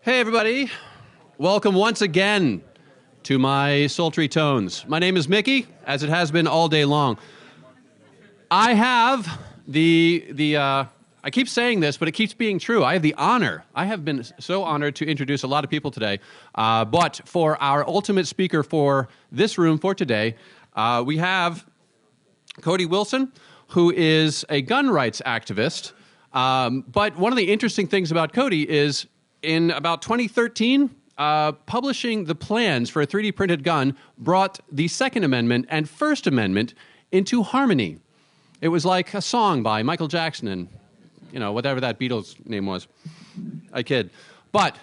Hey, everybody. Welcome once again to my sultry tones. My name is Mickey, as it has been all day long. I have I keep saying this, but it keeps being true. I have the honor. I have been so honored to introduce a lot of people today. But for our ultimate speaker for this room for today, we have Cody Wilson, who is a gun rights activist. But one of the interesting things about Cody is in about 2013, publishing the plans for a 3D printed gun brought the Second Amendment and First Amendment into harmony. It was like a song by Michael Jackson and, whatever that Beatles name was. I kid. But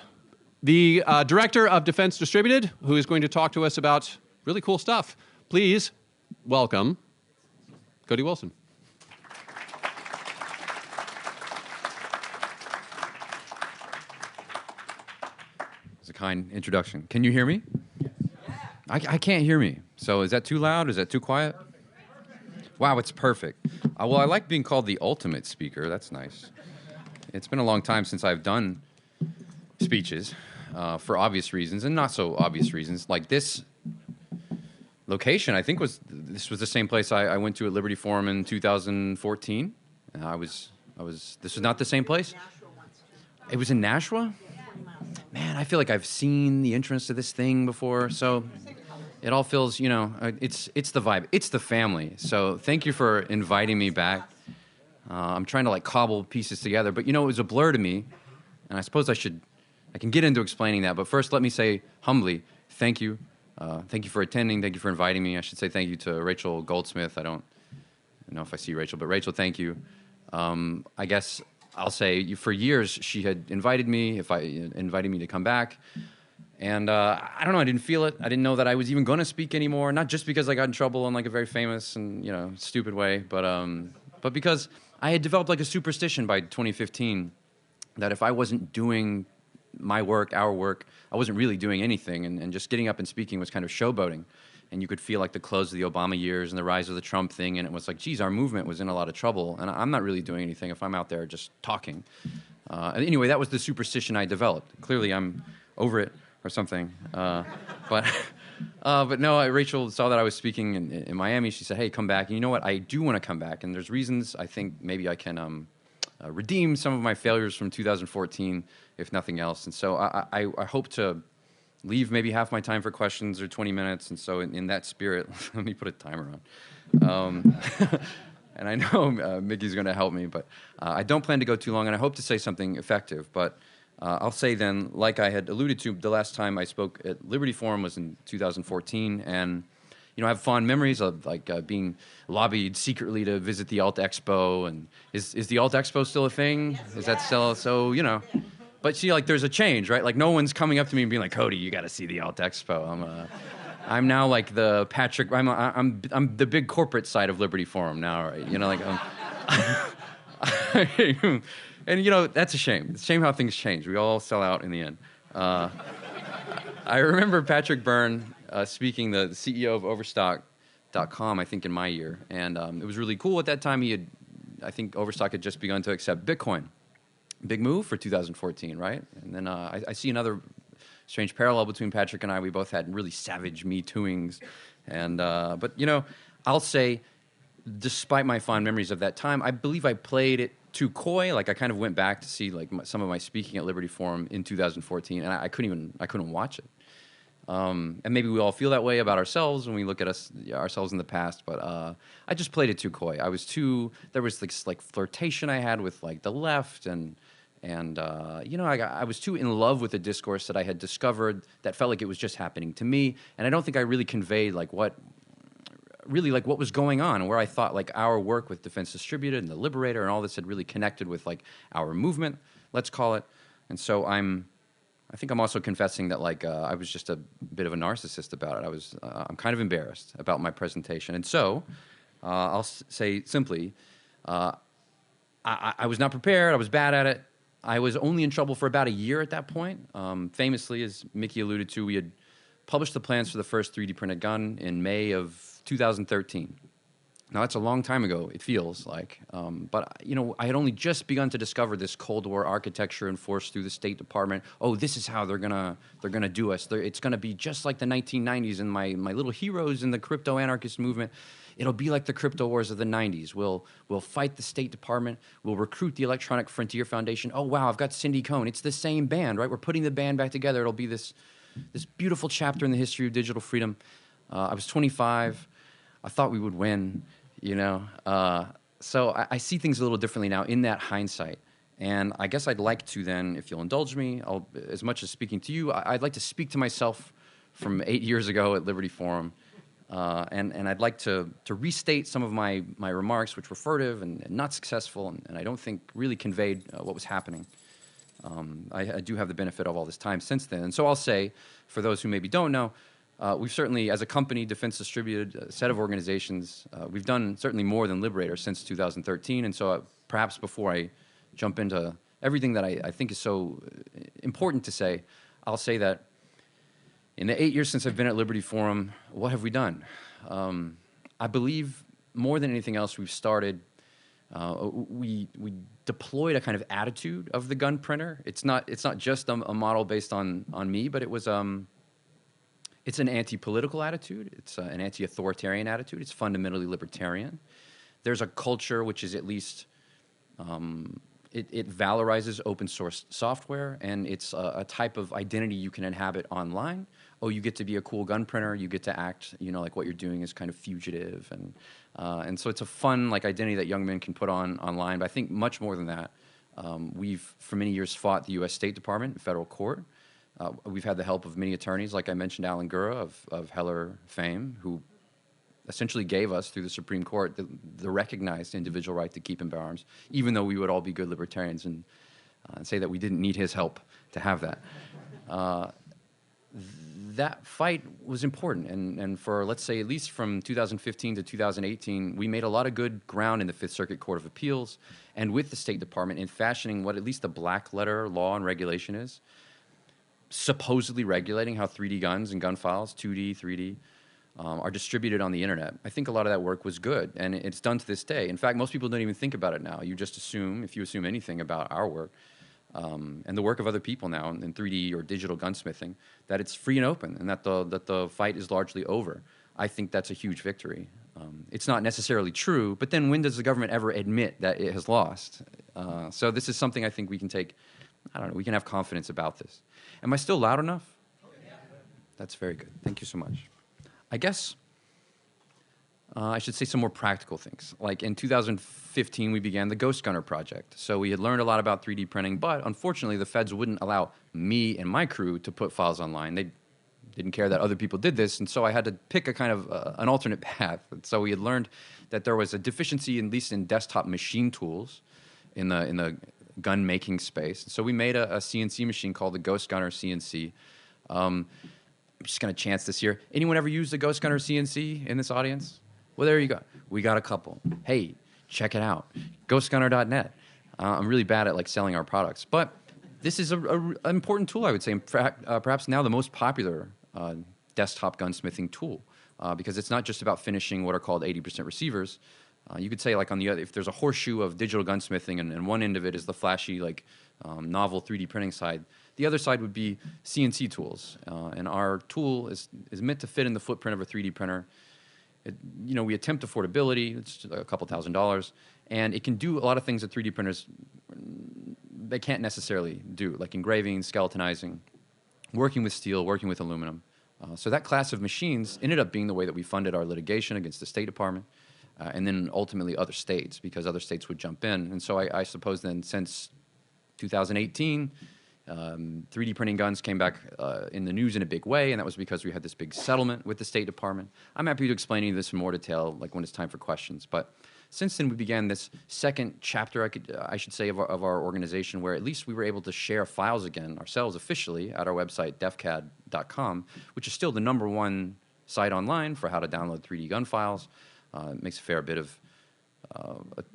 the director of Defense Distributed, who is going to talk to us about really cool stuff, please welcome Cody Wilson. Kind introduction. Can you hear me? I can't hear me. So is that too loud? Is that too quiet? Wow, it's perfect. Well, I like being called the ultimate speaker. That's nice. It's been a long time since I've done speeches for obvious reasons and not so obvious reasons. Like this location, I think this was the same place I went to at Liberty Forum in 2014. This was not the same place? It was in Nashua? Man, I feel like I've seen the entrance to this thing before, so it all feels, it's the vibe. It's the family. So thank you for inviting me back. I'm trying to cobble pieces together, but it was a blur to me, and I suppose I can get into explaining that, but first let me say humbly, thank you. Thank you for attending. Thank you for inviting me. I should say thank you to Rachel Goldsmith. I don't know if I see Rachel, but Rachel, thank you. I guess I'll say for years she had invited me to come back, and I don't know, I didn't feel it. I didn't know that I was even going to speak anymore. Not just because I got in trouble in a very famous and stupid way, but because I had developed a superstition by 2015 that if I wasn't doing my work, our work, I wasn't really doing anything, and just getting up and speaking was kind of showboating. And you could feel the close of the Obama years and the rise of the Trump thing, and it was geez, our movement was in a lot of trouble, and I'm not really doing anything if I'm out there just talking. Anyway, that was the superstition I developed. Clearly, I'm over it or something. But no, Rachel saw that I was speaking in Miami. She said, hey, come back. And you know what? I do want to come back, and there's reasons I think maybe I can redeem some of my failures from 2014, if nothing else. And so I hope to leave maybe half my time for questions or 20 minutes, and so in that spirit, let me put a timer on. And I know Mickey's going to help me, but I don't plan to go too long, and I hope to say something effective. But I'll say then, like I had alluded to, the last time I spoke at Liberty Forum was in 2014, and I have fond memories of being lobbied secretly to visit the Alt Expo, and is the Alt Expo still a thing? Is that still so? But see, there's a change, right? No one's coming up to me and being like, Cody, you got to see the Alt Expo. I'm now the Patrick. I'm the big corporate side of Liberty Forum now, right? And that's a shame. It's a shame how things change. We all sell out in the end. I remember Patrick Byrne speaking, the CEO of Overstock.com, I think in my year, and it was really cool at that time. I think Overstock had just begun to accept Bitcoin. Big move for 2014, right? And then I see another strange parallel between Patrick and I. We both had really savage Me Tooings. And, but, I'll say, despite my fond memories of that time, I believe I played it too coy. I kind of went back to see, some of my speaking at Liberty Forum in 2014, and I couldn't watch it. And maybe we all feel that way about ourselves when we look at ourselves in the past, but I just played it too coy. There was this flirtation I had with the left, and I was too in love with the discourse that I had discovered that felt like it was just happening to me, and I don't think I really conveyed what was going on, and where I thought our work with Defense Distributed and the Liberator and all this had really connected with our movement, let's call it. And so I think I'm also confessing that I was just a bit of a narcissist about it. I'm kind of embarrassed about my presentation, and so I'll say simply, I was not prepared. I was bad at it. I was only in trouble for about a year at that point. Famously, as Mickey alluded to, we had published the plans for the first 3D printed gun in May of 2013. Now, that's a long time ago, it feels like. But, I had only just begun to discover this Cold War architecture enforced through the State Department. Oh, this is how they're gonna do us. It's going to be just like the 1990s and my little heroes in the crypto-anarchist movement. It'll be like the crypto wars of the 90s. We'll fight the State Department. We'll recruit the Electronic Frontier Foundation. Oh, wow, I've got Cindy Cohn. It's the same band, right? We're putting the band back together. It'll be this beautiful chapter in the history of digital freedom. I was 25. I thought we would win. So I see things a little differently now in that hindsight. And I guess I'd like to then, if you'll indulge me, as much as speaking to you, I'd like to speak to myself from 8 years ago at Liberty Forum. And I'd like to restate some of my remarks, which were furtive and not successful, and I don't think really conveyed what was happening. I do have the benefit of all this time since then. And so I'll say, for those who maybe don't know, we've certainly, as a company, Defense Distributed, a set of organizations, we've done certainly more than Liberator since 2013. And so perhaps before I jump into everything that I think is so important to say, I'll say that in the 8 years since I've been at Liberty Forum, what have we done? I believe more than anything else, we've started, we deployed a kind of attitude of the gun printer. It's not just a model based on me, but it was it's an anti-political attitude. It's an anti-authoritarian attitude. It's fundamentally libertarian. There's a culture which is at least, it valorizes open source software, and it's a type of identity you can inhabit online. Oh, you get to be a cool gun printer. You get to act, like what you're doing is kind of fugitive, and so it's a fun identity that young men can put on online. But I think much more than that, we've for many years fought the U.S. State Department in federal court. We've had the help of many attorneys, like I mentioned, Alan Gura of Heller fame, who essentially gave us, through the Supreme Court, the recognized individual right to keep and bear arms, even though we would all be good libertarians and say that we didn't need his help to have that. That fight was important, and for, let's say, at least from 2015 to 2018, we made a lot of good ground in the Fifth Circuit Court of Appeals and with the State Department in fashioning what at least the black letter law and regulation is, supposedly regulating how 3D guns and gun files, 2D, 3D, are distributed on the internet. I think a lot of that work was good, and it's done to this day. In fact, most people don't even think about it now. You just assume, if you assume anything about our work, and the work of other people now in 3D or digital gunsmithing, that it's free and open, and that the fight is largely over. I think that's a huge victory. It's not necessarily true, but then when does the government ever admit that it has lost? So this is something I think we can take, we can have confidence about this. Am I still loud enough? That's very good. Thank you so much. I guess I should say some more practical things. Like in 2015, we began the Ghost Gunner project. So we had learned a lot about 3D printing, but unfortunately, the feds wouldn't allow me and my crew to put files online. They didn't care that other people did this, and so I had to pick a kind of an alternate path. And so we had learned that there was a deficiency, at least in desktop machine tools, in the gun making space. So we made a CNC machine called the Ghost Gunner Cnc. I'm just going to chance this here. Anyone ever use the Ghost Gunner CNC in this audience? Well, there you go. We got a couple. Hey, check it out. Ghostgunner.net. I'm really bad at selling our products, but this is an important tool, I would say. In fact, perhaps now the most popular desktop gunsmithing tool, because it's not just about finishing what are called 80% receivers. You could say, on the other, if there's a horseshoe of digital gunsmithing, and one end of it is the flashy, novel 3D printing side, the other side would be CNC tools. And our tool is meant to fit in the footprint of a 3D printer. We attempt affordability. It's a couple $1,000s, and it can do a lot of things that 3D printers they can't necessarily do, like engraving, skeletonizing, working with steel, working with aluminum. So that class of machines ended up being the way that we funded our litigation against the State Department, and then ultimately other states, because other states would jump in. And so I suppose then since 2018, 3D printing guns came back in the news in a big way, and that was because we had this big settlement with the State Department. I'm happy to explain any of this in more detail, when it's time for questions. But since then, we began this second chapter, I should say, of our organization, where at least we were able to share files again ourselves officially at our website, defcad.com, which is still the #1 site online for how to download 3D gun files. It makes a fair bit of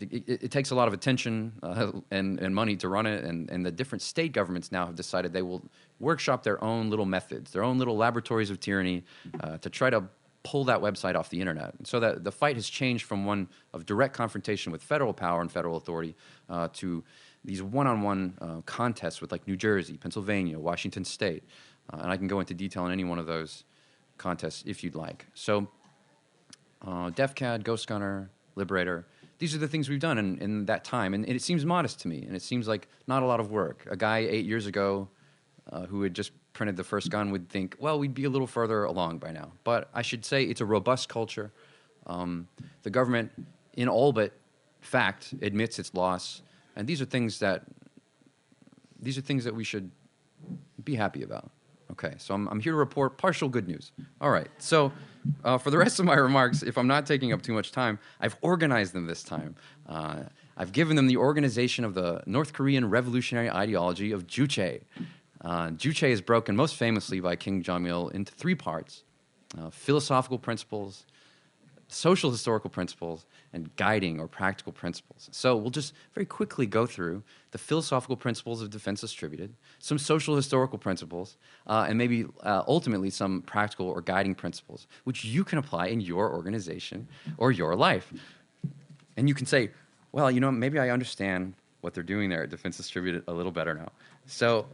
it takes a lot of attention and money to run it, and the different state governments now have decided they will workshop their own little methods, their own little laboratories of tyranny, to try to pull that website off the internet. So that the fight has changed from one of direct confrontation with federal power and federal authority to these one-on-one contests with like New Jersey, Pennsylvania, Washington State. And I can go into detail on any one of those contests if you'd like. So DefCAD, Ghost Gunner, Liberator, these are the things we've done in that time. And it seems modest to me, and it seems like not a lot of work. A guy 8 years ago who had just printed the first gun would think, well, we'd be a little further along by now. But I should say it's a robust culture. The government, in all but fact, admits its loss. And these are things that we should be happy about. Okay, so I'm here to report partial good news. All right, so for the rest of my remarks, if I'm not taking up too much time, I've organized them this time. I've given them the organization of the North Korean revolutionary ideology of Juche. Juche is broken most famously by King Jong-il into three parts: philosophical principles, social historical principles, and guiding or practical principles. So we'll just very quickly go through the philosophical principles of defense distributed, some social historical principles, and maybe ultimately some practical or guiding principles, which you can apply in your organization or your life. And you can say, well, maybe I understand what they're doing there at Defense Distributed a little better now. So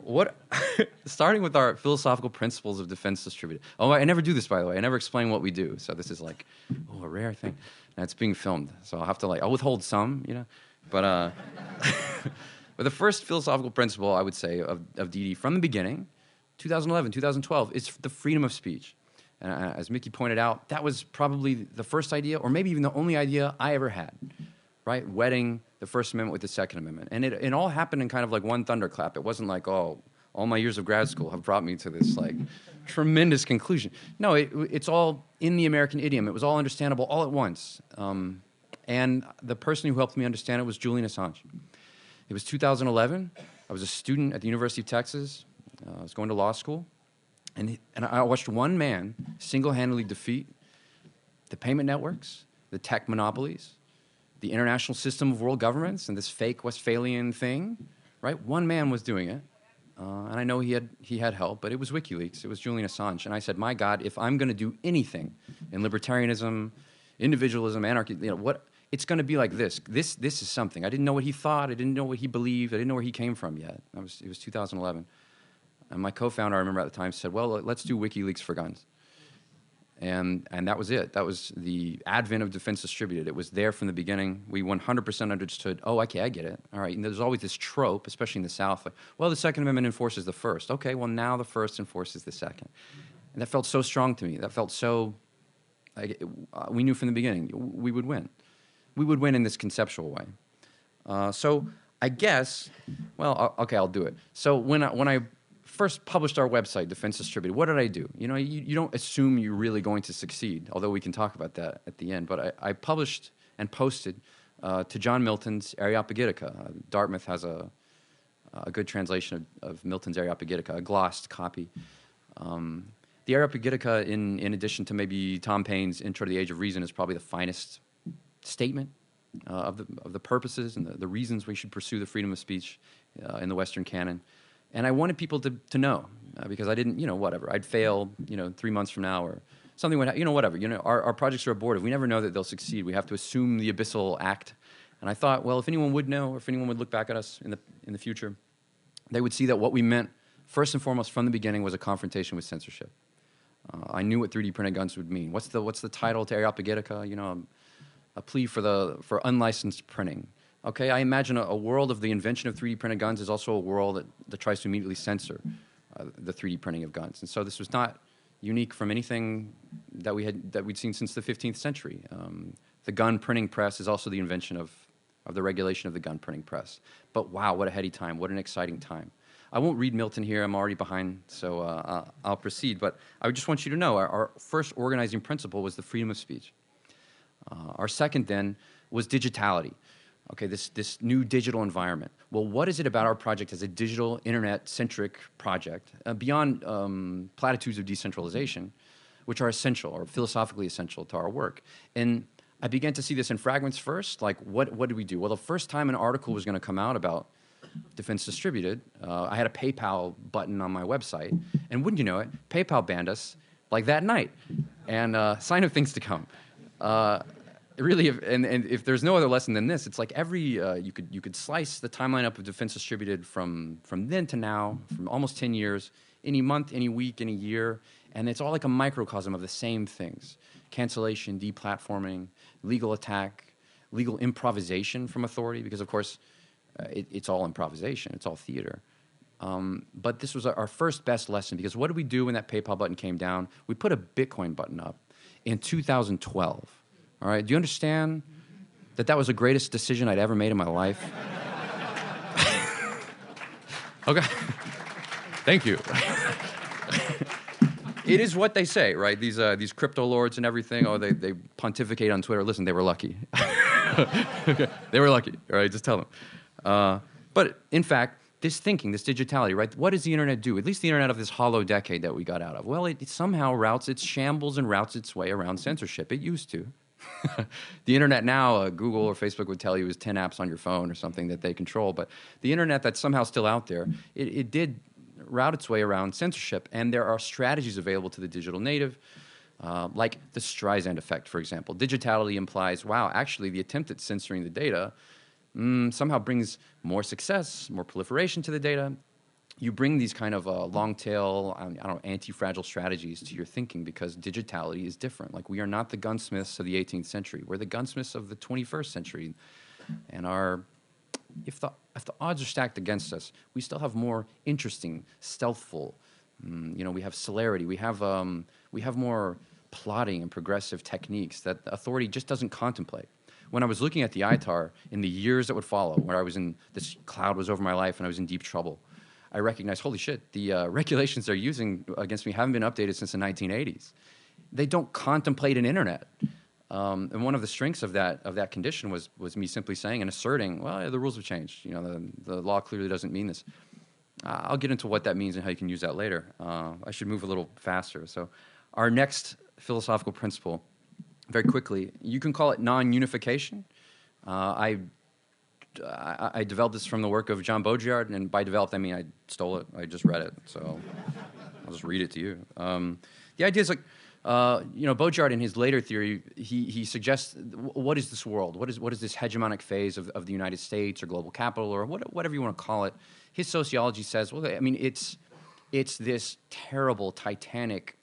starting with our philosophical principles of defense distributed. Oh, I never do this, by the way. I never explain what we do. So this is like, a rare thing. And it's being filmed. So I'll have to I'll withhold some, But but the first philosophical principle, I would say, of DD from the beginning, 2011, 2012, is the freedom of speech. And as Mickey pointed out, that was probably the first idea, or maybe even the only idea I ever had, right? Wedding the First Amendment with the Second Amendment. And it all happened in kind of like one thunderclap. It wasn't like, all my years of grad school have brought me to this tremendous conclusion. No, it's all in the American idiom. It was all understandable all at once. And the person who helped me understand it was Julian Assange. It was 2011. I was a student at the University of Texas. I was going to law school. And I watched one man single-handedly defeat the payment networks, the tech monopolies, the international system of world governments, and this fake Westphalian thing, right? One man was doing it, and I know he had help, but it was WikiLeaks. It was Julian Assange. And I said, my God, if I'm going to do anything in libertarianism, individualism, anarchy, it's going to be like this. This is something. I didn't know what he thought. I didn't know what he believed. I didn't know where he came from yet. It was 2011. And my co-founder, I remember at the time, said, well, let's do WikiLeaks for guns. And that was it. That was the advent of defense distributed. It was there from the beginning. We 100% understood, okay, I get it. All right, and there's always this trope, especially in the South, the Second Amendment enforces the First. Okay, well, now the First enforces the Second. And that felt so strong to me. That felt so, we knew from the beginning we would win. We would win in this conceptual way. So I guess, okay, I'll do it. So when I first published our website, Defense Distributed, what did I do? You don't assume you're really going to succeed, although we can talk about that at the end. But I published and posted to John Milton's Areopagitica. Dartmouth has a good translation of Milton's Areopagitica, a glossed copy. The Areopagitica, in addition to maybe Tom Paine's Intro to the Age of Reason, is probably the finest statement of the purposes and the reasons we should pursue the freedom of speech in the Western canon. And I wanted people to know, because I didn't, whatever. I'd fail, 3 months from now or something would whatever. Our projects are abortive. We never know that they'll succeed. We have to assume the abyssal act. And I thought, well, if anyone would know, or if anyone would look back at us in the future, they would see that what we meant, first and foremost, from the beginning, was a confrontation with censorship. I knew what 3D printed guns would mean. What's the title to Areopagitica? A plea for unlicensed printing. Okay, I imagine a world of the invention of 3D printed guns is also a world that tries to immediately censor the 3D printing of guns. And so this was not unique from anything that we'd seen since the 15th century. The gun printing press is also the invention of the regulation of the gun printing press. But wow, what a heady time, what an exciting time. I won't read Milton here, I'm already behind, so I'll proceed. But I just want you to know, our first organizing principle was the freedom of speech. Our second, then, was digitality. Okay, this new digital environment. Well, what is it about our project as a digital, internet-centric project, beyond platitudes of decentralization, which are essential, or philosophically essential to our work? And I began to see this in fragments first. Like, what did we do? Well, the first time an article was going to come out about Defense Distributed, I had a PayPal button on my website, and wouldn't you know it, PayPal banned us like that night. and sign of things to come. Really, and if there's no other lesson than this, it's like you could slice the timeline up of defense distributed from then to now, from almost 10 years, any month, any week, any year, and it's all like a microcosm of the same things: cancellation, deplatforming, legal attack, legal improvisation from authority, because of course it's all improvisation, it's all theater. But this was our first best lesson, because what did we do when that PayPal button came down? We put a Bitcoin button up in 2012. All right, do you understand that was the greatest decision I'd ever made in my life? Okay, thank you. It is what they say, right? These crypto lords and everything. Oh, they pontificate on Twitter. Listen, they were lucky. Okay, they were lucky. All right, just tell them. But in fact, this thinking, this digitality, right? What does the internet do? At least the internet of this hollow decade that we got out of. Well, it somehow shambles and routes its way around censorship. It used to. The internet now, Google or Facebook would tell you, is 10 apps on your phone or something that they control. But the internet that's somehow still out there, it did route its way around censorship. And there are strategies available to the digital native, like the Streisand effect, for example. Digitality implies, wow, actually the attempt at censoring the data somehow brings more success, more proliferation to the data. You bring these kind of long tail, anti-fragile strategies to your thinking, because digitality is different. Like, we are not the gunsmiths of the 18th century. We're the gunsmiths of the 21st century. And if the odds are stacked against us, we still have more interesting, stealthful, we have celerity. We have more plotting and progressive techniques that authority just doesn't contemplate. When I was looking at the ITAR in the years that would follow, where this cloud was over my life and I was in deep trouble, I recognized, holy shit, the regulations they're using against me haven't been updated since the 1980s. They don't contemplate an internet. And one of the strengths of that condition was me simply saying and asserting, well, the rules have changed. The law clearly doesn't mean this. I'll get into what that means and how you can use that later. I should move a little faster. So our next philosophical principle, very quickly, you can call it non-unification. I developed this from the work of John Baudrillard, and by developed I mean I stole it. I just read it, so I'll just read it to you. The idea is like, Baudrillard in his later theory, he suggests, what is this world? What is this hegemonic phase of the United States or global capital or whatever you want to call it? His sociology says, well, I mean, it's this terrible, titanic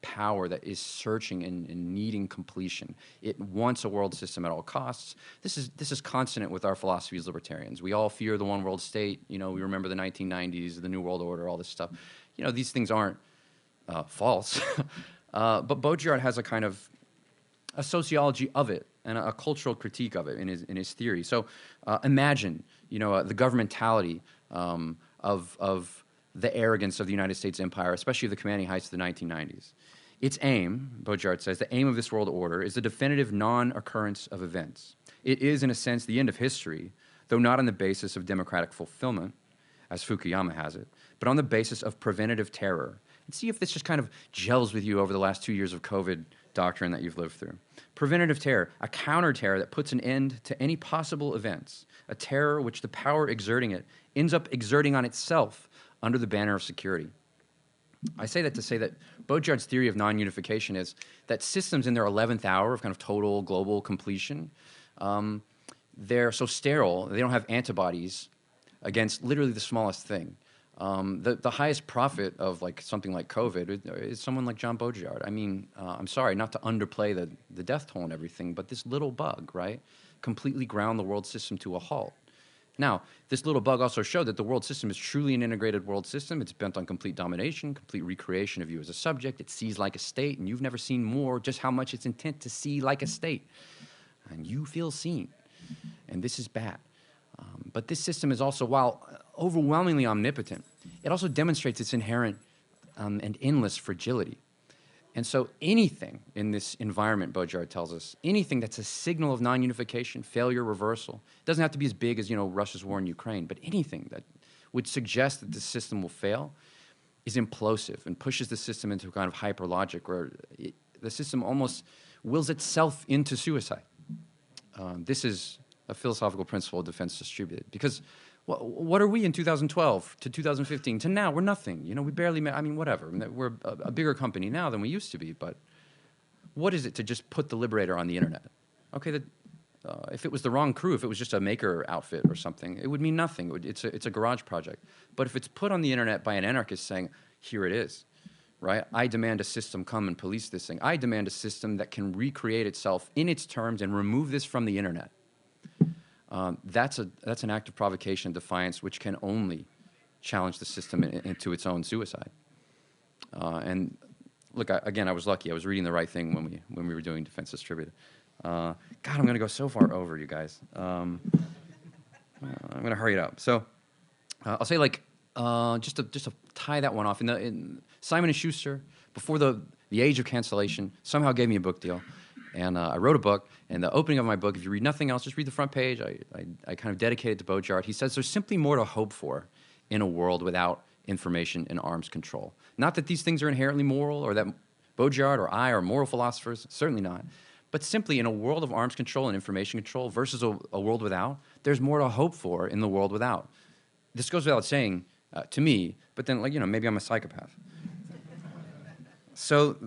power that is searching and needing completion. It wants a world system at all costs. This is consonant with our philosophy as libertarians. We all fear the one world state. We remember the 1990s, the New World Order, all this stuff. These things aren't false. But Baudrillard has a kind of a sociology of it and a cultural critique of it in his theory. So imagine, the governmentality of the arrogance of the United States empire, especially of the commanding heights of the 1990s. Its aim, Baudrillard says, the aim of this world order is the definitive non-occurrence of events. It is, in a sense, the end of history, though not on the basis of democratic fulfillment, as Fukuyama has it, but on the basis of preventative terror. And see if this just kind of gels with you over the last 2 years of COVID doctrine that you've lived through. Preventative terror, a counter-terror that puts an end to any possible events, a terror which the power exerting it ends up exerting on itself under the banner of security. I say that to say that Baudrillard's theory of non-unification is that systems in their 11th hour of kind of total global completion, they're so sterile, they don't have antibodies against literally the smallest thing. The highest prophet of something like COVID is someone like John Baudrillard. I mean, I'm sorry, not to underplay the death toll and everything, but this little bug, right, completely ground the world system to a halt. Now, this little bug also showed that the world system is truly an integrated world system. It's bent on complete domination, complete recreation of you as a subject. It sees like a state, and you've never seen more just how much it's intent to see like a state. And you feel seen. And this is bad. But this system is also, while overwhelmingly omnipotent, it also demonstrates its inherent and endless fragility. And so anything in this environment, Baudrillard tells us, anything that's a signal of non-unification, failure, reversal, it doesn't have to be as big as, Russia's war in Ukraine, but anything that would suggest that the system will fail is implosive and pushes the system into a kind of hyperlogic where the system almost wills itself into suicide. This is a philosophical principle of defense distributed. Because what are we in 2012 to 2015 to now? We're nothing. We barely, whatever. We're a bigger company now than we used to be, but what is it to just put the Liberator on the internet? Okay, if it was the wrong crew, if it was just a maker outfit or something, it would mean nothing. It's a garage project. But if it's put on the internet by an anarchist saying, here it is, right? I demand a system come and police this thing. I demand a system that can recreate itself in its terms and remove this from the internet. That's an act of provocation and defiance which can only challenge the system into its own suicide. And look, I was lucky. I was reading the right thing when we were doing Defense Distributed. God, I'm going to go so far over, you guys. I'm going to hurry it up. So I'll say, just to tie that one off. In Simon & Schuster, before the age of cancellation, somehow gave me a book deal. And I wrote a book, and the opening of my book, if you read nothing else, just read the front page. I kind of dedicated to Baudrillard. He says there's simply more to hope for in a world without information and arms control. Not that these things are inherently moral, or that Baudrillard or I are moral philosophers, certainly not. But simply in a world of arms control and information control versus a world without, there's more to hope for in the world without. This goes without saying to me, but then, maybe I'm a psychopath. So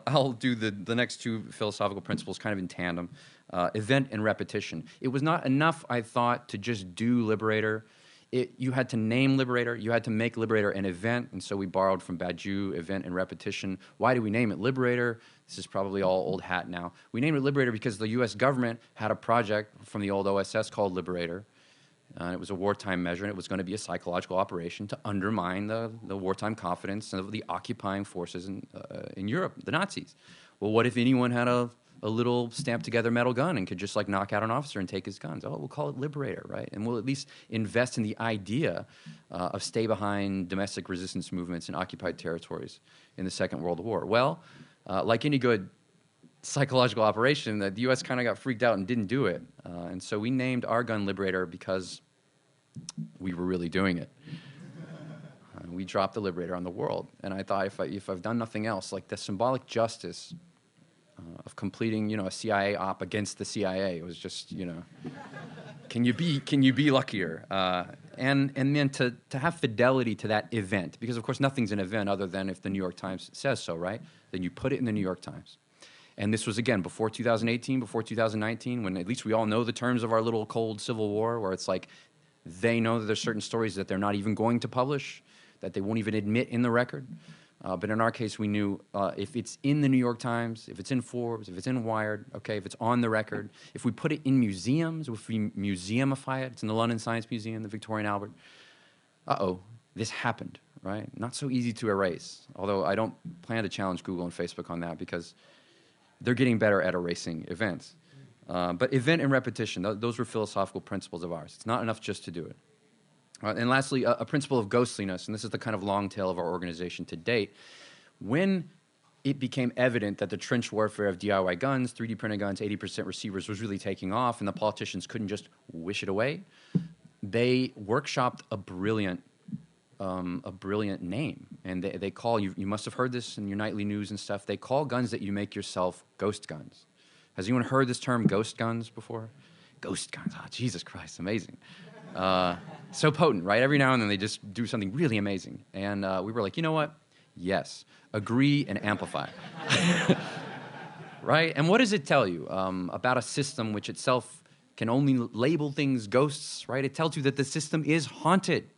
I'll do the next two philosophical principles kind of in tandem. Event and repetition. It was not enough, I thought, to just do Liberator. You had to name Liberator. You had to make Liberator an event, and so we borrowed from Badiou, event and repetition. Why do we name it Liberator? This is probably all old hat now. We named it Liberator because the U.S. government had a project from the old OSS called Liberator. It was a wartime measure, and it was going to be a psychological operation to undermine the wartime confidence of the occupying forces in Europe, the Nazis. Well, what if anyone had a little stamped-together metal gun and could just, knock out an officer and take his guns? Oh, we'll call it Liberator, right? And we'll at least invest in the idea of stay-behind domestic resistance movements in occupied territories in the Second World War. Well, like any good psychological operation, the U.S. kind of got freaked out and didn't do it. And so we named our gun Liberator because we were really doing it. We dropped the Liberator on the world. And I thought if I've done nothing else, the symbolic justice of completing, a CIA op against the CIA, it was just, can you be luckier? And then to have fidelity to that event, because of course nothing's an event other than if the New York Times says so, right? Then you put it in the New York Times. And this was, again, before 2018, before 2019, when at least we all know the terms of our little cold civil war, where it's they know that there's certain stories that they're not even going to publish, that they won't even admit in the record. But in our case, we knew if it's in the New York Times, if it's in Forbes, if it's in Wired, okay, if it's on the record, if we put it in museums, if we museumify it, it's in the London Science Museum, the Victoria and Albert, this happened, right? Not so easy to erase, although I don't plan to challenge Google and Facebook on that because they're getting better at erasing events. But event and repetition, those were philosophical principles of ours. It's not enough just to do it. And lastly, a principle of ghostliness, and this is the kind of long tail of our organization to date. When it became evident that the trench warfare of DIY guns, 3D printed guns, 80% receivers was really taking off, and the politicians couldn't just wish it away, they workshopped a brilliant name. And they call, you must have heard this in your nightly news and stuff, they call guns that you make yourself ghost guns. Has anyone heard this term ghost guns before? Ghost guns, Jesus Christ, amazing. So potent, right? Every now and then they just do something really amazing. And we were like, you know what? Yes. Agree and amplify. Right? And what does it tell you about a system which itself can only label things ghosts, right? It tells you that the system is haunted,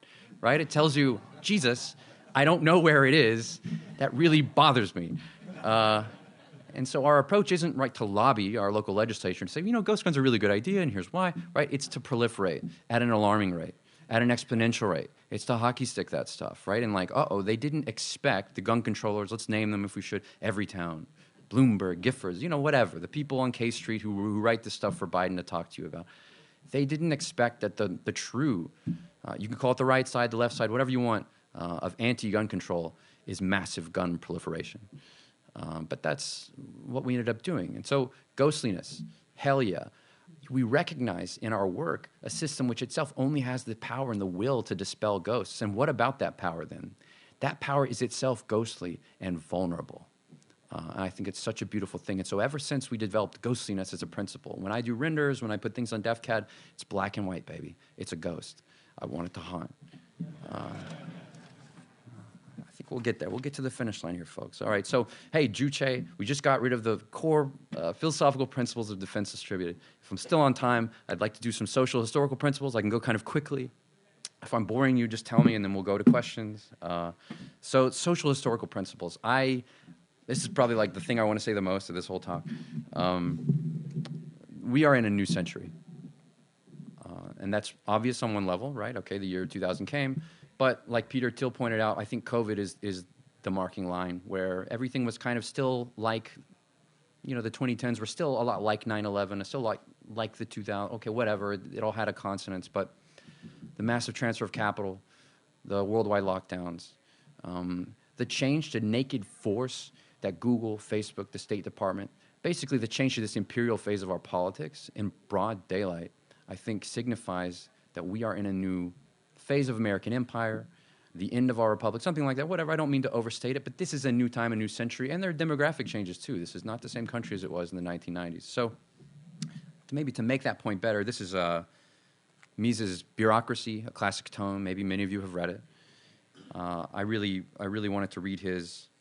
right? It tells you, Jesus, I don't know where it is. That really bothers me. And so our approach isn't to lobby our local legislature and say, ghost guns are a really good idea, and here's why, right? It's to proliferate at an alarming rate, at an exponential rate. It's to hockey stick that stuff, right? And they didn't expect the gun controllers, let's name them if we should, Everytown, Bloomberg, Giffords, whatever, the people on K Street who write this stuff for Biden to talk to you about. They didn't expect that the true, you can call it the right side, the left side, whatever you want, of anti-gun control is massive gun proliferation. But that's what we ended up doing. And so ghostliness, hell yeah. We recognize in our work a system which itself only has the power and the will to dispel ghosts. And what about that power then? That power is itself ghostly and vulnerable. And I think it's such a beautiful thing. And so ever since we developed ghostliness as a principle, when I do renders, when I put things on DefCAD, it's black and white, baby. It's a ghost. I want it to haunt. I think we'll get there. We'll get to the finish line here, folks. All right. So, hey, Juche, we just got rid of the core philosophical principles of defense distributed. If I'm still on time, I'd like to do some social historical principles. I can go kind of quickly. If I'm boring you, just tell me, and then we'll go to questions. So, social historical principles. This is probably like the thing I want to say the most of this whole talk. We are in a new century. And that's obvious on one level, right? Okay, the year 2000 came. But like Peter Thiel pointed out, I think COVID is the marking line where everything was kind of still like, the 2010s were still a lot like 9/11, it's still like the 2000, okay, whatever. It all had a consonance, but the massive transfer of capital, the worldwide lockdowns, the change to naked force that Google, Facebook, the State Department, basically the change to this imperial phase of our politics in broad daylight, I think signifies that we are in a new phase of American empire, the end of our republic, something like that, whatever. I don't mean to overstate it, but this is a new time, a new century, and there are demographic changes too. This is not the same country as it was in the 1990s. So maybe to make that point better, this is Mises' Bureaucracy, a classic tome. Maybe many of you have read it. I really wanted to read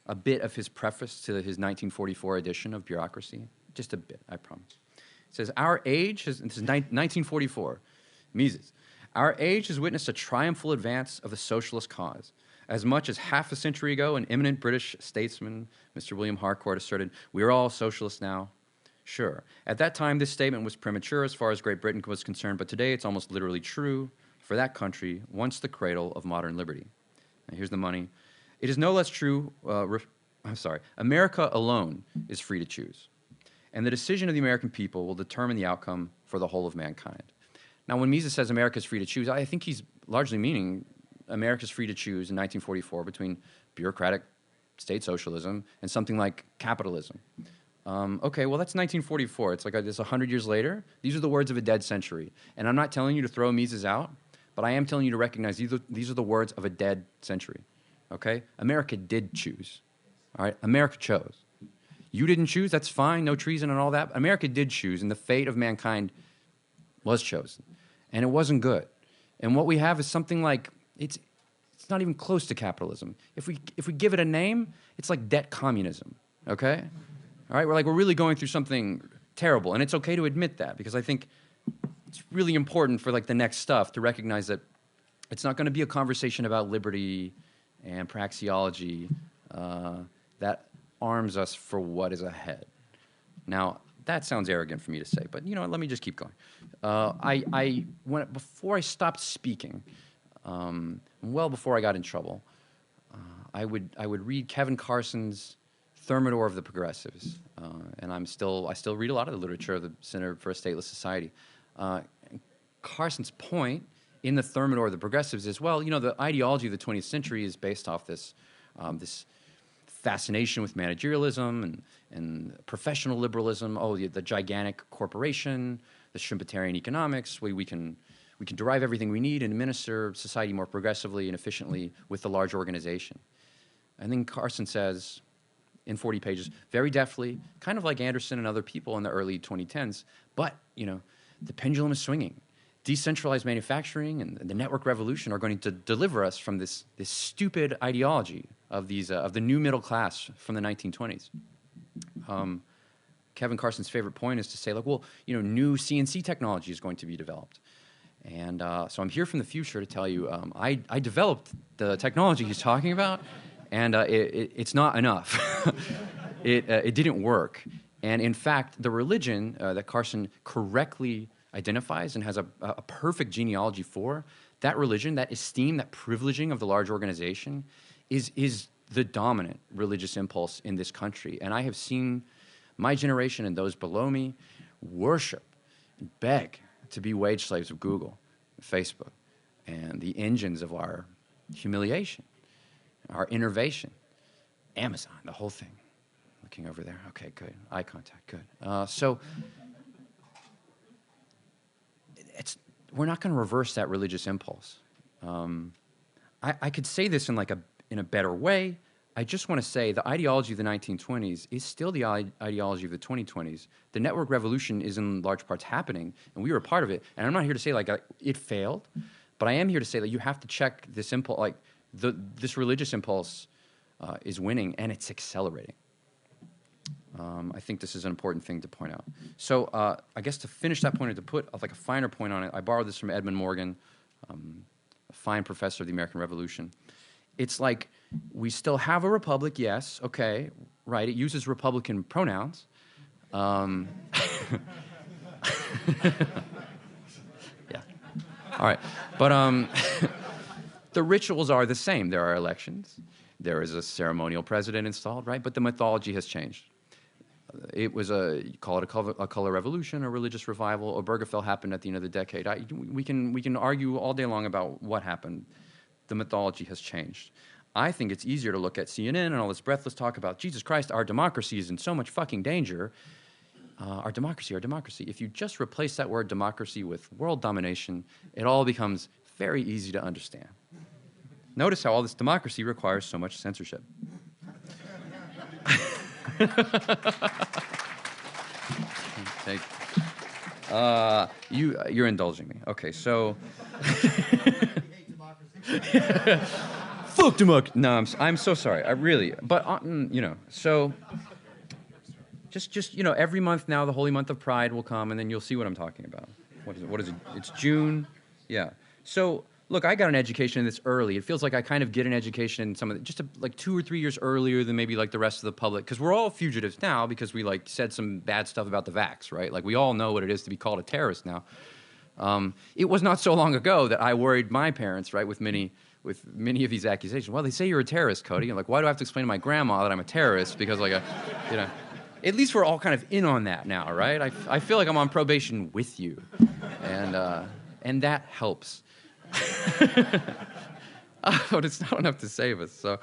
a bit of his preface to his 1944 edition of Bureaucracy. Just a bit, I promise. It says, our age, this is 1944, Mises. Our age has witnessed a triumphal advance of the socialist cause. As much as half a century ago, an eminent British statesman, Mr. William Harcourt, asserted, we are all socialists now. Sure. At that time, this statement was premature as far as Great Britain was concerned, but today it's almost literally true for that country, once the cradle of modern liberty. Now, here's the money. It is no less true, America alone is free to choose. And the decision of the American people will determine the outcome for the whole of mankind. Now, when Mises says America is free to choose, I think he's largely meaning America is free to choose in 1944 between bureaucratic state socialism and something like capitalism. Okay, well, that's 1944. It's like it's 100 years later. These are the words of a dead century. And I'm not telling you to throw Mises out, but I am telling you to recognize these are the words of a dead century. Okay? America did choose. All right? America chose. You didn't choose, that's fine, no treason and all that. America did choose, and the fate of mankind was chosen. And it wasn't good. And what we have is something like, it's not even close to capitalism. If we give it a name, it's like debt communism, okay? All right, we're really going through something terrible, and it's okay to admit that, because I think it's really important for the next stuff to recognize that it's not going to be a conversation about liberty and praxeology that arms us for what is ahead. Now, that sounds arrogant for me to say, but let me just keep going. Before I stopped speaking, well before I got in trouble, I would read Kevin Carson's Thermidor of the Progressives, and I still read a lot of the literature of the Center for a Stateless Society. Carson's point in the Thermidor of the Progressives is, the ideology of the 20th century is based off this fascination with managerialism and professional liberalism. Oh, the gigantic corporation, the Schumpeterian economics. We can derive everything we need and administer society more progressively and efficiently with the large organization. And then Carson says, in 40 pages, very deftly, kind of like Anderson and other people in the early 2010s, but the pendulum is swinging. Decentralized manufacturing and the network revolution are going to deliver us from this stupid ideology of the new middle class from the 1920s. Kevin Carson's favorite point is to say, new CNC technology is going to be developed. And so I'm here from the future to tell you, I developed the technology he's talking about, and it's not enough. It didn't work. And in fact, the religion that Carson correctly identifies and has a perfect genealogy for, that religion, that esteem, that privileging of the large organization is the dominant religious impulse in this country. And I have seen my generation and those below me worship and beg to be wage slaves of Google, Facebook, and the engines of our humiliation, our innervation, Amazon, the whole thing. Looking over there. Okay, good. Eye contact, good. So we're not going to reverse that religious impulse. I could say this in a better way. I just want to say the ideology of the 1920s is still the ideology of the 2020s. The network revolution is in large parts happening, and we were a part of it. And I'm not here to say it failed, but I am here to say that you have to check this impulse, this religious impulse is winning, and it's accelerating. I think this is an important thing to point out. So I guess to finish that point, or to put like a finer point on it, I borrowed this from Edmund Morgan, a fine professor of the American Revolution. It's like we still have a republic, yes, okay, right. It uses Republican pronouns. Yeah. All right. But the rituals are the same. There are elections. There is a ceremonial president installed, right? But the mythology has changed. It was you call it a color revolution, a religious revival. Obergefell happened at the end of the decade. We can argue all day long about what happened. The mythology has changed. I think it's easier to look at CNN and all this breathless talk about Jesus Christ, our democracy is in so much fucking danger. Our democracy. If you just replace that word democracy with world domination, it all becomes very easy to understand. Notice how all this democracy requires so much censorship. Thank you. You're indulging me. Okay, so fuck democracy. No, I'm so sorry. I really, but so just every month now, the holy month of Pride will come, and then you'll see what I'm talking about. What is it? It's June. Yeah. So. Look, I got an education in this early. It feels like I kind of get an education in some of just like 2 or 3 years earlier than maybe like the rest of the public, because we're all fugitives now because we like said some bad stuff about the vax, right? Like we all know what it is to be called a terrorist now. It was not so long ago that I worried my parents, right, with many of these accusations. Well, they say you're a terrorist, Cody. I'm like, why do I have to explain to my grandma that I'm a terrorist? Because like at least we're all kind of in on that now, right? I feel like I'm on probation with you, and that helps. But it's not enough to save us. So,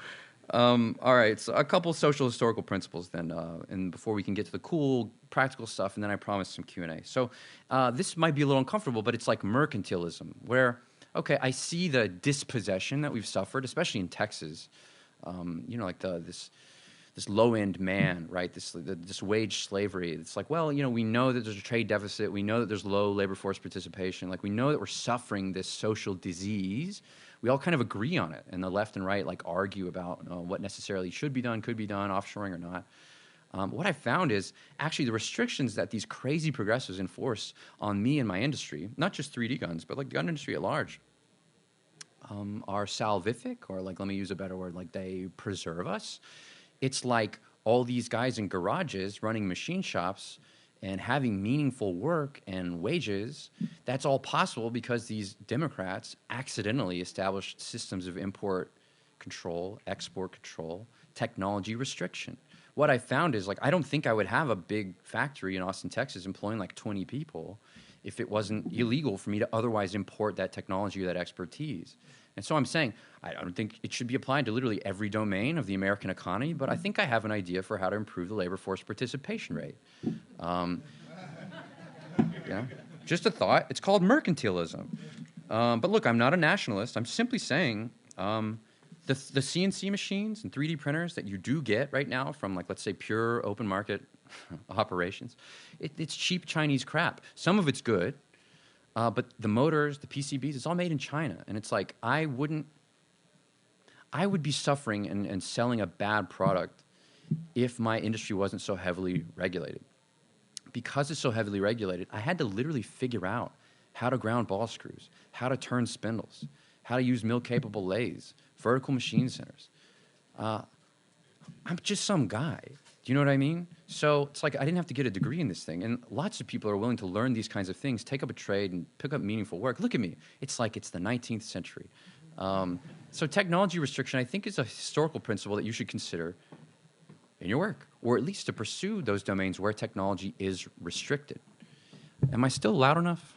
all right. So a couple social historical principles then, and before we can get to the cool practical stuff, and then I promise some Q&A. So this might be a little uncomfortable, but it's like mercantilism, where, okay, I see the dispossession that we've suffered, especially in Texas. Like this low-end man, right? This wage slavery. It's like, well, we know that there's a trade deficit. We know that there's low labor force participation. Like, we know that we're suffering this social disease. We all kind of agree on it, and the left and right like argue about what necessarily should be done, could be done, offshoring or not. What I found is actually the restrictions that these crazy progressives enforce on me and my industry, not just 3D guns, but like the gun industry at large, are salvific, or like, let me use a better word, like they preserve us. It's like all these guys in garages running machine shops and having meaningful work and wages. That's all possible because these Democrats accidentally established systems of import control, export control, technology restriction. What I found is, like, I don't think I would have a big factory in Austin, Texas, employing like 20 people if it wasn't illegal for me to otherwise import that technology or that expertise. And so I'm saying I don't think it should be applied to literally every domain of the American economy, but I think I have an idea for how to improve the labor force participation rate. Just a thought. It's called mercantilism. But look, I'm not a nationalist. I'm simply saying the CNC machines and 3D printers that you do get right now from, like, let's say, pure open market operations, it's cheap Chinese crap. Some of it's good. But the motors, the PCBs, it's all made in China. And it's like, I would be suffering and selling a bad product if my industry wasn't so heavily regulated. Because it's so heavily regulated, I had to literally figure out how to ground ball screws, how to turn spindles, how to use mill-capable lathes, vertical machine centers. I'm just some guy. Do you know what I mean? So it's like I didn't have to get a degree in this thing. And lots of people are willing to learn these kinds of things, take up a trade, and pick up meaningful work. Look at me. It's like it's the 19th century. So technology restriction, I think, is a historical principle that you should consider in your work, or at least to pursue those domains where technology is restricted. Am I still loud enough?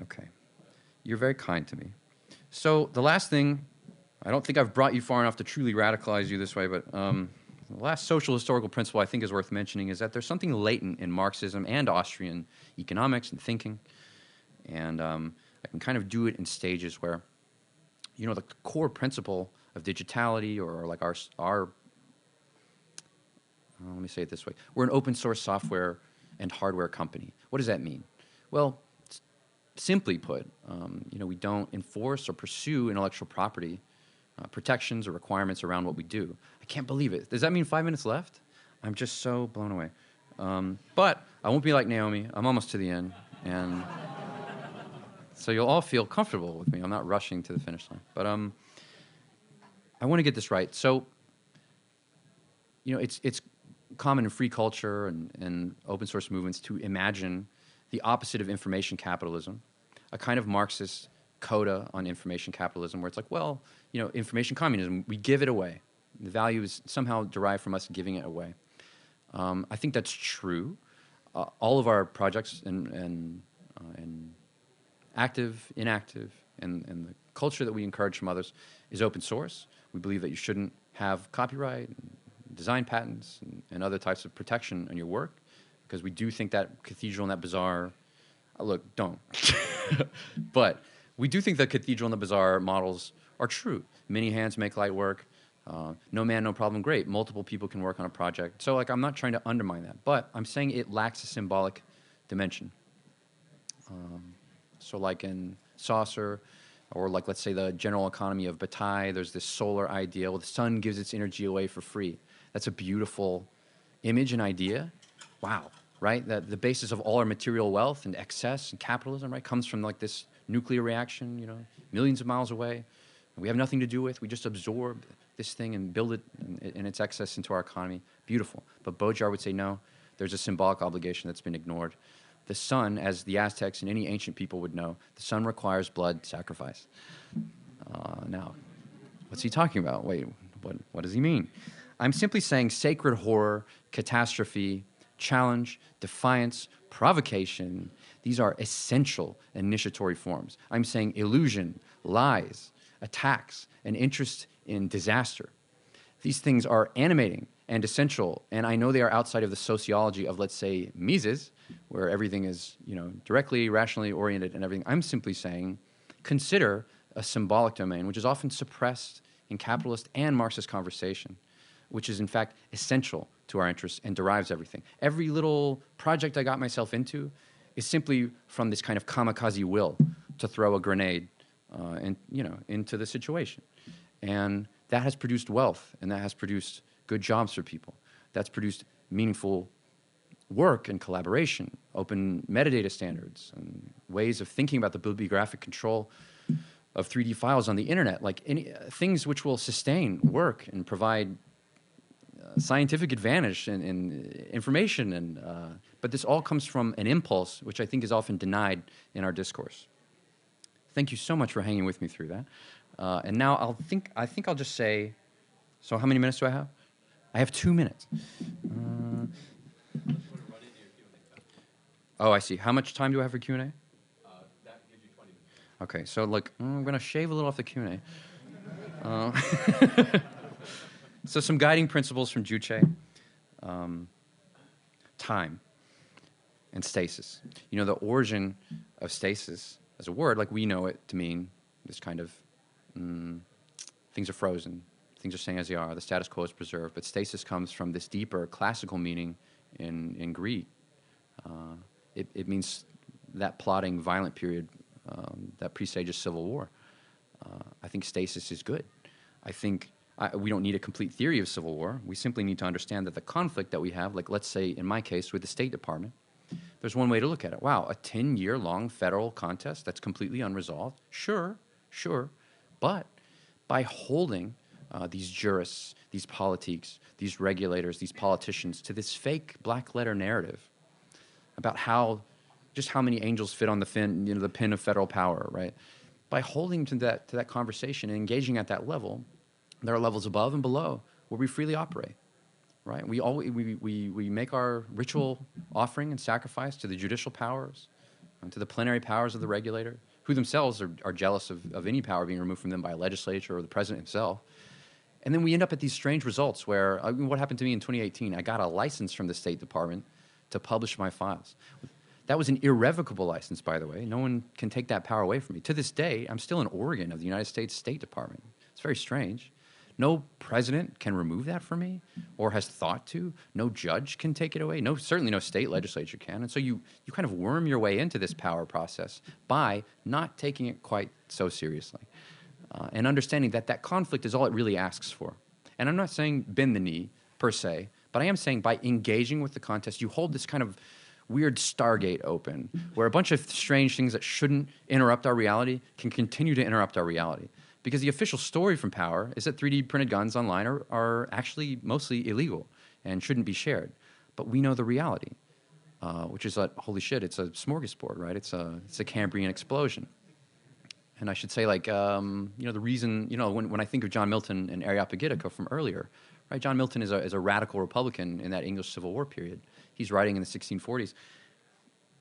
Okay. You're very kind to me. So the last thing, I don't think I've brought you far enough to truly radicalize you this way, but the last social historical principle I think is worth mentioning is that there's something latent in Marxism and Austrian economics and thinking. And I can kind of do it in stages where, the core principle of digitality, or like our let me say it this way. We're an open source software and hardware company. What does that mean? Well, simply put, we don't enforce or pursue intellectual property protections or requirements around what we do. I can't believe it. Does that mean 5 minutes left? I'm just so blown away. But I won't be like Naomi. I'm almost to the end. And so you'll all feel comfortable with me. I'm not rushing to the finish line. But I want to get this right. So, it's common in free culture and open source movements to imagine the opposite of information capitalism, a kind of Marxist coda on information capitalism where it's like, well, information communism, we give it away. The value is somehow derived from us giving it away. I think that's true. All of our projects and active, inactive, and the culture that we encourage from others is open source. We believe that you shouldn't have copyright, design patents, and other types of protection on your work because we do think that cathedral and that bazaar, look, don't. But we do think that cathedral and the bazaar models are true. Many hands make light work. No man, no problem, great. Multiple people can work on a project. So, I'm not trying to undermine that, but I'm saying it lacks a symbolic dimension. So, like in Saucer, or let's say the general economy of Bataille, there's this solar ideal. The sun gives its energy away for free. That's a beautiful image and idea. Wow, right? That the basis of all our material wealth and excess and capitalism, right, comes from this nuclear reaction, millions of miles away. We have nothing to do with. We just absorb this thing and build it in its excess into our economy. Beautiful. But Baudrillard would say, no, there's a symbolic obligation that's been ignored. The sun, as the Aztecs and any ancient people would know, the sun requires blood sacrifice. Now, what's he talking about? Wait, what does he mean? I'm simply saying sacred horror, catastrophe, challenge, defiance, provocation. These are essential initiatory forms. I'm saying illusion, lies, attacks, and interest in disaster. These things are animating and essential, and I know they are outside of the sociology of, let's say, Mises, where everything is, directly, rationally oriented and everything. I'm simply saying consider a symbolic domain, which is often suppressed in capitalist and Marxist conversation, which is, in fact, essential to our interests and derives everything. Every little project I got myself into is simply from this kind of kamikaze will to throw a grenade into the situation. And that has produced wealth, and that has produced good jobs for people. That's produced meaningful work and collaboration, open metadata standards, and ways of thinking about the bibliographic control of 3D files on the internet, things which will sustain work and provide scientific advantage and information. But this all comes from an impulse, which I think is often denied in our discourse. Thank you so much for hanging with me through that. And now I think I'll just say, so how many minutes do I have? I have 2 minutes. Oh, I see. How much time do I have for Q&A? That gives you 20 minutes. Okay, so I'm going to shave a little off the Q&A. So some guiding principles from Juche. Time and stasis. The origin of stasis as a word, we know it to mean this kind of things are frozen, things are staying as they are, the status quo is preserved. But stasis comes from this deeper classical meaning in Greek. It means that plotting, violent period that presages civil war. I think stasis is good. I think we don't need a complete theory of civil war. We simply need to understand that the conflict that we have, let's say in my case with the State Department, there's one way to look at it. Wow, a 10-year-long federal contest that's completely unresolved? Sure. But by holding these jurists, these politiques, these regulators, these politicians to this fake black letter narrative about how many angels fit on the the pin of federal power, right? By holding to that conversation and engaging at that level, there are levels above and below where we freely operate, right? We make our ritual offering and sacrifice to the judicial powers, and to the plenary powers of the regulator, who themselves are jealous of any power being removed from them by a legislature or the president himself. And then we end up at these strange results where, what happened to me in 2018, I got a license from the State Department to publish my files. That was an irrevocable license, by the way. No one can take that power away from me. To this day, I'm still an organ of the United States State Department. It's very strange. No president can remove that from me or has thought to. No judge can take it away. Certainly no state legislature can. And so you kind of worm your way into this power process by not taking it quite so seriously. and understanding that that conflict is all it really asks for. And I'm not saying bend the knee, per se, but I am saying by engaging with the contest, you hold this kind of weird Stargate open, where a bunch of strange things that shouldn't interrupt our reality can continue to interrupt our reality. Because the official story from power is that 3D printed guns online are actually mostly illegal and shouldn't be shared. But we know the reality, which is that, holy shit, it's a smorgasbord, right? It's a Cambrian explosion. And I should say, like, the reason, when I think of John Milton and Areopagitica from earlier, right? John Milton is a radical Republican in that English Civil War period. He's writing in the 1640s.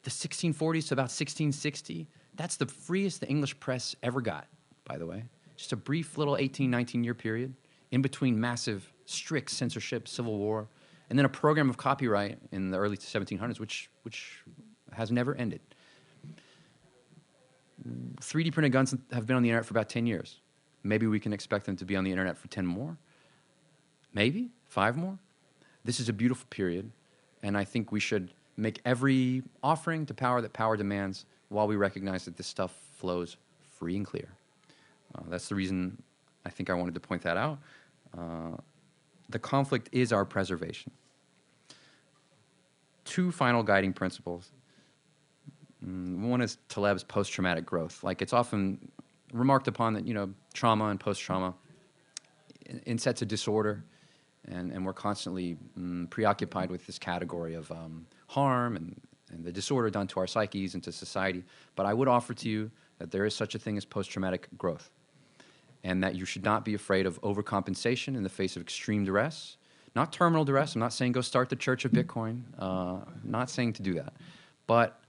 The 1640s to about 1660, that's the freest the English press ever got, by the way. Just a brief little 18, 19-year period in between massive, strict censorship, civil war, and then a program of copyright in the early 1700s, which has never ended. 3D printed guns have been on the internet for about 10 years. Maybe we can expect them to be on the internet for 10 more. Maybe 5 more. This is a beautiful period, and I think we should make every offering to power that power demands while we recognize that this stuff flows free and clear. That's the reason I think I wanted to point that out. The conflict is our preservation. 2 final guiding principles. One is Taleb's post-traumatic growth. Like, it's often remarked upon that, trauma and post-trauma insets a disorder, and we're constantly preoccupied with this category of harm and the disorder done to our psyches and to society. But I would offer to you that there is such a thing as post-traumatic growth, and that you should not be afraid of overcompensation in the face of extreme duress. Not terminal duress. I'm not saying go start the Church of Bitcoin. Not saying to do that. But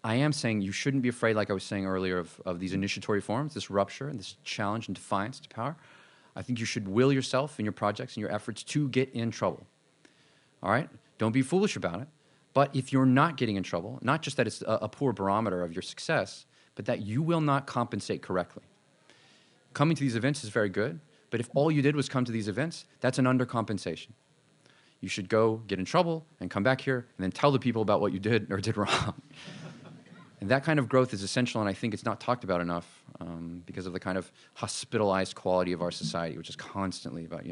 I am saying you shouldn't be afraid, like I was saying earlier, of these initiatory forms, this rupture and this challenge and defiance to power. I think you should will yourself in your projects and your efforts to get in trouble. All right? Don't be foolish about it. But if you're not getting in trouble, not just that it's a poor barometer of your success, but that you will not compensate correctly. Coming to these events is very good, but if all you did was come to these events, that's an undercompensation. You should go get in trouble and come back here and then tell the people about what you did or did wrong. And that kind of growth is essential, and I think it's not talked about enough because of the kind of hospitalized quality of our society, which is constantly about,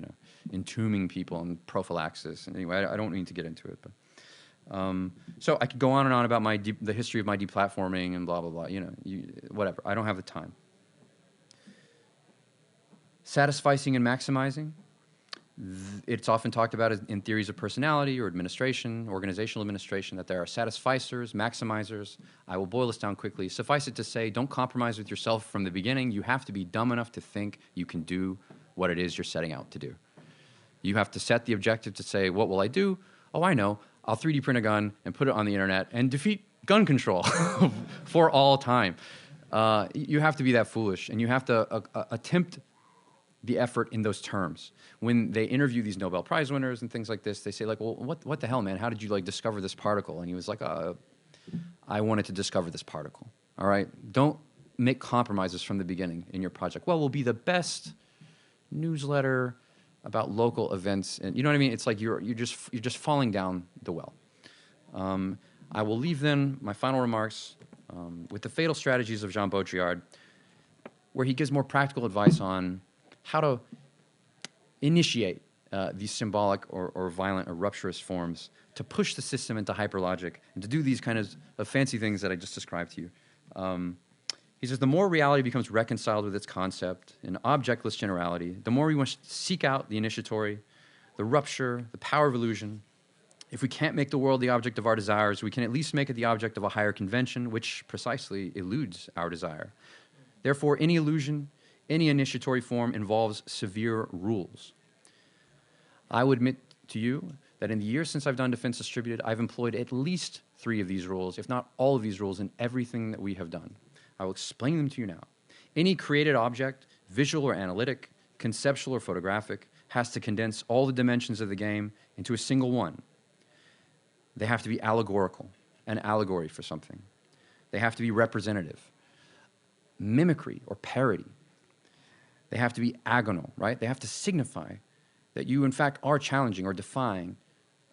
entombing people and prophylaxis. And anyway, I don't mean to get into it, but so I could go on and on about the history of my deplatforming and blah, blah, blah, whatever. I don't have the time. Satisficing and maximizing. It's often talked about in theories of personality or administration, organizational administration, that there are satisficers, maximizers. I will boil this down quickly. Suffice it to say, don't compromise with yourself from the beginning. You have to be dumb enough to think you can do what it is you're setting out to do. You have to set the objective to say, what will I do? Oh, I know. I'll 3D print a gun and put it on the internet and defeat gun control for all time. You have to be that foolish, and you have to attempt the effort in those terms. When they interview these Nobel Prize winners and things like this, they say, like, well, what the hell, man? How did you, discover this particle? And he was like, I wanted to discover this particle. All right? Don't make compromises from the beginning in your project. Well, we'll be the best newsletter about local events. And you know what I mean? It's like you're just falling down the well. I will leave then my final remarks with the fatal strategies of Jean Baudrillard, where he gives more practical advice on how to initiate these symbolic or violent or rupturous forms to push the system into hyperlogic and to do these kind of fancy things that I just described to you. He says, the more reality becomes reconciled with its concept in objectless generality, the more we must seek out the initiatory, the rupture, the power of illusion. If we can't make the world the object of our desires, we can at least make it the object of a higher convention, which precisely eludes our desire. Therefore, any illusion, any initiatory form involves severe rules. I would admit to you that in the years since I've done Defense Distributed, I've employed at least 3 of these rules, if not all of these rules, in everything that we have done. I will explain them to you now. Any created object, visual or analytic, conceptual or photographic, has to condense all the dimensions of the game into a single one. They have to be allegorical, an allegory for something. They have to be representative, mimicry or parody. They have to be agonal, right? They have to signify that you, in fact, are challenging or defying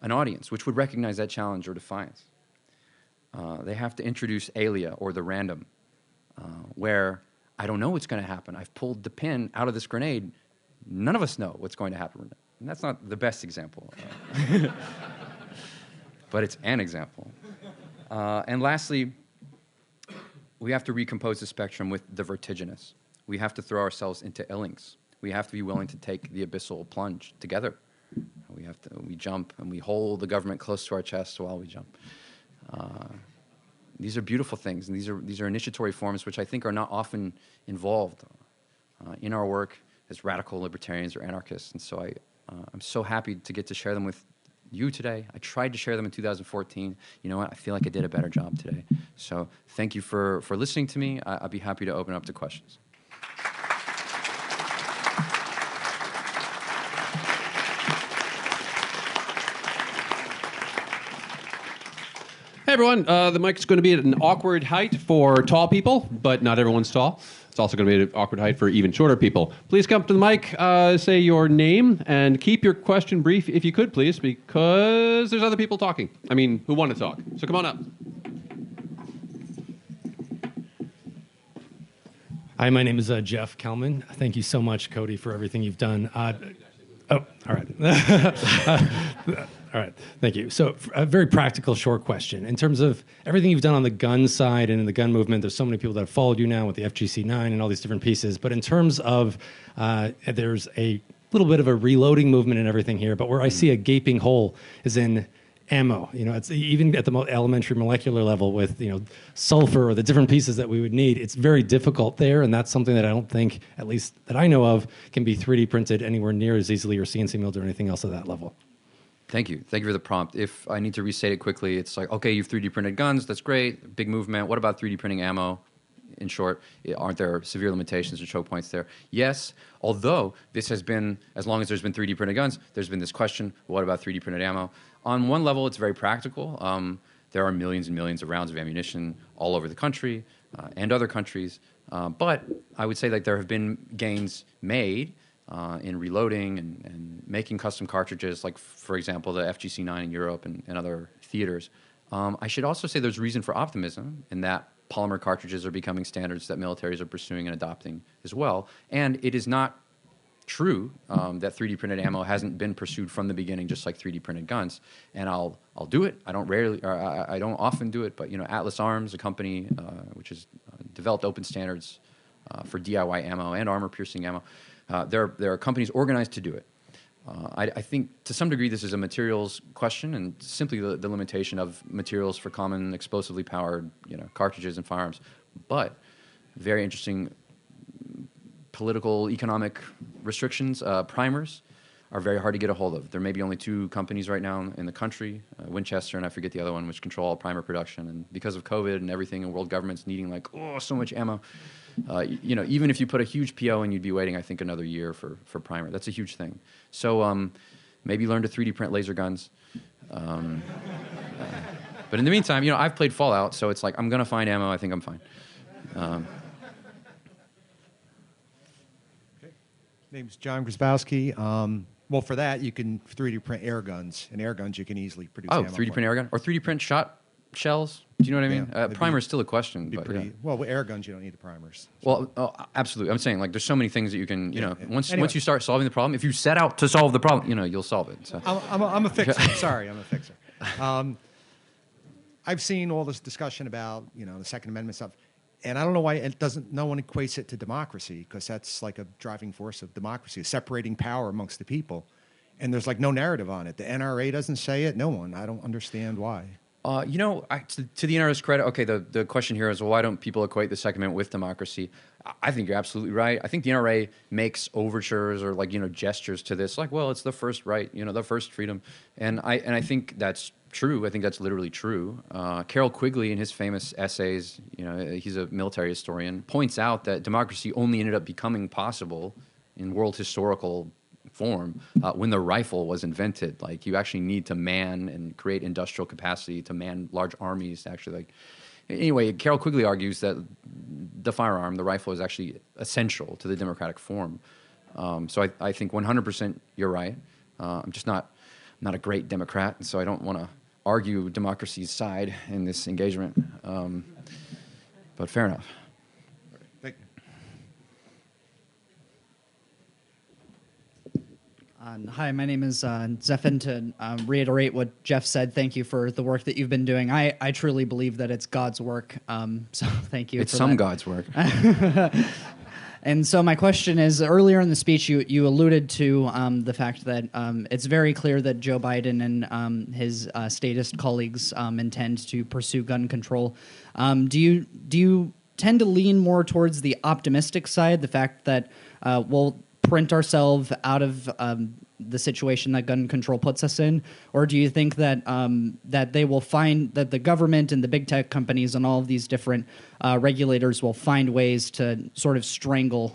an audience, which would recognize that challenge or defiance. They have to introduce alia, or the random, where I don't know what's going to happen. I've pulled the pin out of this grenade. None of us know what's going to happen. And that's not the best example. But it's an example. And lastly, we have to recompose the spectrum with the vertiginous. We have to throw ourselves into illings. We have to be willing to take the abyssal plunge together. We jump and we hold the government close to our chest while we jump. These are beautiful things, and these are initiatory forms which I think are not often involved in our work as radical libertarians or anarchists. And so I'm so happy to get to share them with you today. I tried to share them in 2014. You know what? I feel like I did a better job today. So thank you for listening to me. I'd be happy to open up to questions. Hey everyone, the mic's going to be at an awkward height for tall people, but not everyone's tall. It's also going to be at an awkward height for even shorter people. Please come up to the mic, say your name, and keep your question brief if you could, please, because there's other people talking. I mean, who want to talk. So come on up. Hi, my name is Jeff Kelman. Thank you so much, Cody, for everything you've done. All right. All right, thank you. So a very practical, short question. In terms of everything you've done on the gun side and in the gun movement, there's so many people that have followed you now with the FGC9 and all these different pieces. But in terms of, there's a little bit of a reloading movement and everything here, but where I see a gaping hole is in ammo. You know, it's even at the elementary molecular level with, you know, sulfur or the different pieces that we would need. It's very difficult there, and that's something that I don't think, at least that I know of, can be 3D printed anywhere near as easily or CNC milled or anything else at that level. Thank you. Thank you for the prompt. If I need to restate it quickly, it's like, okay, you've 3D printed guns. That's great. Big movement. What about 3D printing ammo? In short, aren't there severe limitations or choke points there? Yes, although this has been, as long as there's been 3D printed guns, there's been this question, what about 3D printed ammo? On one level, it's very practical. There are millions and millions of rounds of ammunition all over the country and other countries. But I would say that there have been gains made in reloading and making custom cartridges, like, for example, the FGC9 in Europe and other theaters. I should also say there's reason for optimism in that polymer cartridges are becoming standards that militaries are pursuing and adopting as well. And it is not true that 3D printed ammo hasn't been pursued from the beginning, just like 3D printed guns. And I'll do it. I don't often do it, but you know, Atlas Arms, a company which has developed open standards for DIY ammo and armor piercing ammo. There are companies organized to do it. I think to some degree this is a materials question and simply the limitation of materials for common explosively powered, you know, cartridges and firearms. But very interesting political, economic restrictions. Primers are very hard to get a hold of. There may be only 2 companies right now in the country, Winchester and I forget the other one, which control all primer production. And because of COVID and everything, and world governments needing like, so much ammo, you know, even if you put a huge PO in, you'd be waiting, I think, another year for primer. That's a huge thing. So maybe learn to 3D print laser guns. But in the meantime, you know, I've played Fallout, so it's like, I'm going to find ammo. I think I'm fine. Okay. Name's John Grzybowski. Well, for that, you can 3D print air guns. And air guns, you can easily produce ammo. 3D print air gun? Or 3D print shot shells? Do you know what I mean? Yeah, primer is still a question. But pretty, yeah. Well, with air guns, you don't need the primers. So. Well, absolutely. I'm saying, like, there's so many things that you can, you know, Yeah. once Anyway. you start solving the problem, if you set out to solve the problem, you know, you'll solve it. So. I'm a fixer. Sorry, I'm a fixer. I've seen all this discussion about, you know, the Second Amendment stuff, and I don't know why no one equates it to democracy, because that's like a driving force of democracy, separating power amongst the people. And there's like no narrative on it. The NRA doesn't say it. No one. I don't understand why. You know, to the NRA's credit, okay, the question here is, well, why don't people equate the Second Amendment with democracy? I think you're absolutely right. I think the NRA makes overtures or, like, you know, gestures to this, like, well, it's the first right, you know, the first freedom. And I think that's true. I think that's literally true. Carroll Quigley, in his famous essays, you know, he's a military historian, points out that democracy only ended up becoming possible in world historical form when the rifle was invented. Like, you actually need to man and create industrial capacity to man large armies to actually, like, anyway, Carroll Quigley argues that the firearm, the rifle, is actually essential to the democratic form. So I think 100% you're right. I'm just not a great Democrat, and so I don't want to argue democracy's side in this engagement. But fair enough. Thank you. Hi, my name is Zephin. To reiterate what Jeff said, thank you for the work that you've been doing. I truly believe that it's God's work, so thank you It's for some that. God's work. And so my question is, earlier in the speech, you alluded to the fact that it's very clear that Joe Biden and his statist colleagues intend to pursue gun control. Do you tend to lean more towards the optimistic side, the fact that we'll print ourselves out of the situation that gun control puts us in, or do you think that that they will find that the government and the big tech companies and all of these different regulators will find ways to sort of strangle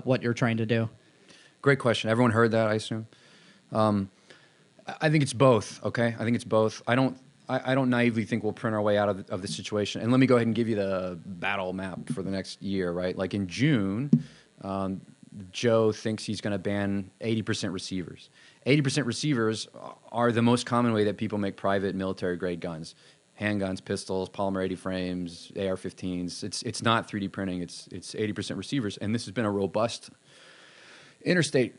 what you're trying to do? Great question. Everyone heard that, I assume. I think it's both. Okay, I think it's both. I don't naively think we'll print our way out of the situation. And let me go ahead and give you the battle map for the next year. Right, like in June. Joe thinks he's going to ban 80% receivers. 80% receivers are the most common way that people make private military-grade guns. Handguns, pistols, polymer 80 frames, AR-15s. It's not 3D printing. It's 80% receivers. And this has been a robust interstate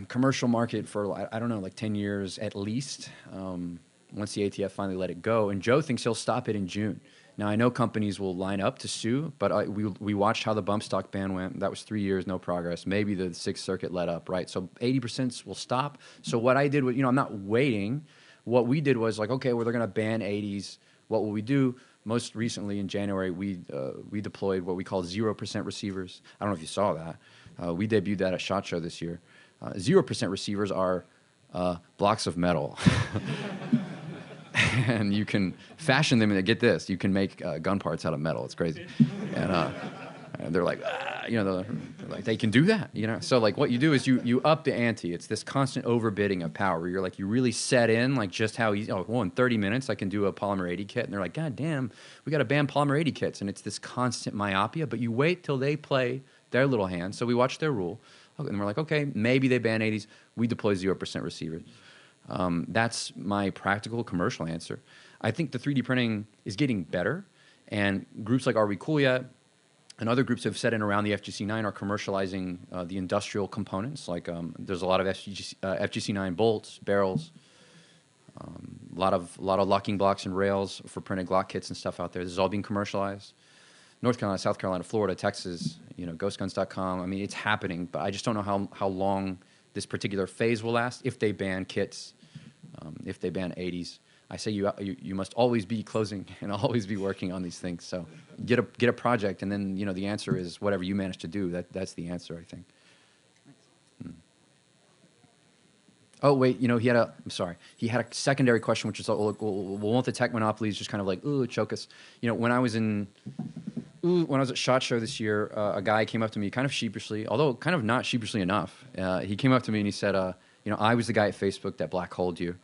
commercial market for, I don't know, like 10 years at least, once the ATF finally let it go. And Joe thinks he'll stop it in June. Now, I know companies will line up to sue, but we watched how the bump stock ban went. That was 3 years, no progress. Maybe the Sixth Circuit let up, right? So 80% will stop. So what I did was, I'm not waiting. What we did was like, okay, well, they're going to ban 80s. What will we do? Most recently in January, we deployed what we call 0% receivers. I don't know if you saw that. We debuted that at SHOT Show this year. 0% receivers are blocks of metal. And you can fashion them, and get this, you can make gun parts out of metal. It's crazy. And they're like, they're like, they can do that, So like what you do is you up the ante. It's this constant overbidding of power where you're like, you really set in like just how easy, in 30 minutes I can do a polymer 80 kit. And they're like, God damn, we got to ban polymer 80 kits. And it's this constant myopia, but you wait till they play their little hand. So we watch their rule. And we're like, okay, maybe they ban 80s. We deploy 0% receivers. That's my practical commercial answer. I think the 3D printing is getting better, and groups like Are We Cool Yet and other groups have set in around the FGC9 are commercializing the industrial components. Like there's a lot of FGC9 bolts, barrels, a lot of locking blocks and rails for printed Glock kits and stuff out there. This is all being commercialized. North Carolina, South Carolina, Florida, Texas, ghostguns.com. I mean, it's happening, but I just don't know how long this particular phase will last if they ban kits, if they ban 80s. I say you must always be closing and always be working on these things. So get a project, and then the answer is whatever you manage to do. That's the answer, I think. Oh wait, he had a secondary question, which is, won't the tech monopolies just kind of like choke us? When I was at SHOT Show this year, a guy came up to me kind of sheepishly, although kind of not sheepishly enough. He came up to me and he said, I was the guy at Facebook that black holed you.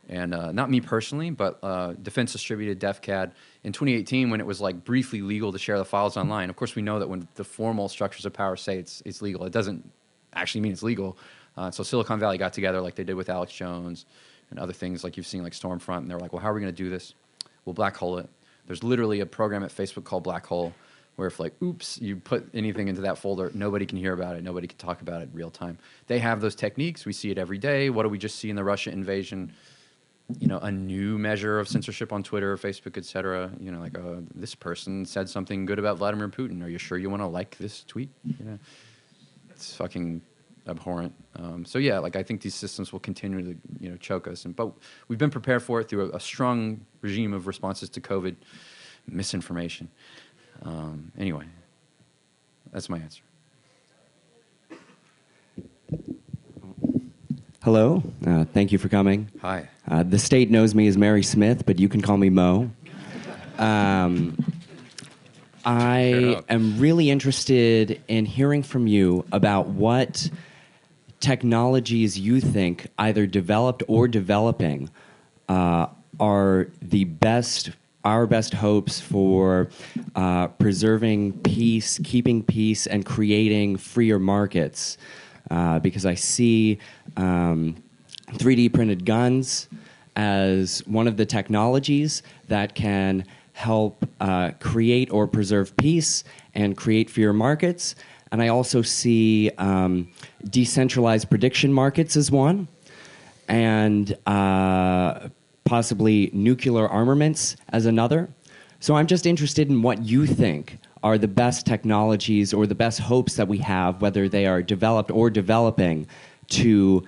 And not me personally, but Defense Distributed, DefCAD. In 2018, when it was like briefly legal to share the files online, of course we know that when the formal structures of power say it's legal, it doesn't actually mean it's legal. So Silicon Valley got together like they did with Alex Jones and other things like you've seen like Stormfront, and they were like, well, how are we going to do this? We'll black hole it. There's literally a program at Facebook called Black Hole, where if like, oops, you put anything into that folder, nobody can hear about it, nobody can talk about it in real time. They have those techniques. We see it every day. What do we just see in the Russia invasion? A new measure of censorship on Twitter, Facebook, etc. This person said something good about Vladimir Putin. Are you sure you want to like this tweet? It's fucking abhorrent. I think these systems will continue to choke us. But we've been prepared for it through a strong regime of responses to COVID, misinformation. Anyway, that's my answer. Hello. Thank you for coming. Hi. The state knows me as Mary Smith, but you can call me Mo. I am really interested in hearing from you about what technologies you think, either developed or developing, are our best hopes for preserving peace, keeping peace, and creating freer markets. Because I see 3D printed guns as one of the technologies that can help create or preserve peace and create freer markets. And I also see decentralized prediction markets as one, and possibly nuclear armaments as another. So I'm just interested in what you think are the best technologies or the best hopes that we have, whether they are developed or developing, to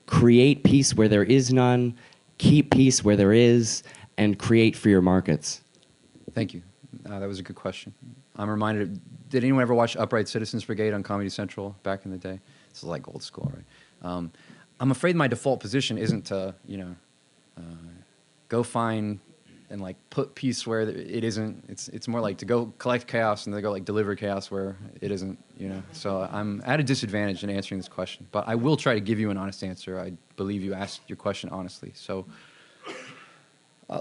create peace where there is none, keep peace where there is, and create freer markets. Thank you. That was a good question. I'm reminded, did anyone ever watch Upright Citizens Brigade on Comedy Central back in the day? This is like old school, right? I'm afraid my default position isn't to, go find and like put peace where it isn't. It's more like to go collect chaos and to go like deliver chaos where it isn't, So I'm at a disadvantage in answering this question, but I will try to give you an honest answer. I believe you asked your question honestly. So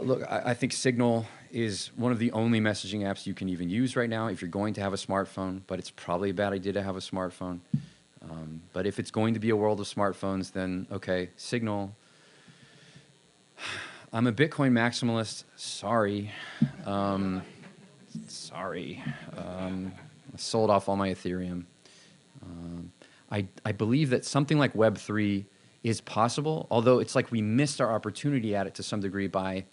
look, I think Signal is one of the only messaging apps you can even use right now if you're going to have a smartphone, but it's probably a bad idea to have a smartphone. But if it's going to be a world of smartphones, then okay, Signal. I'm a Bitcoin maximalist. Sorry. I sold off all my Ethereum. I believe that something like Web3 is possible, although it's like we missed our opportunity at it to some degree by,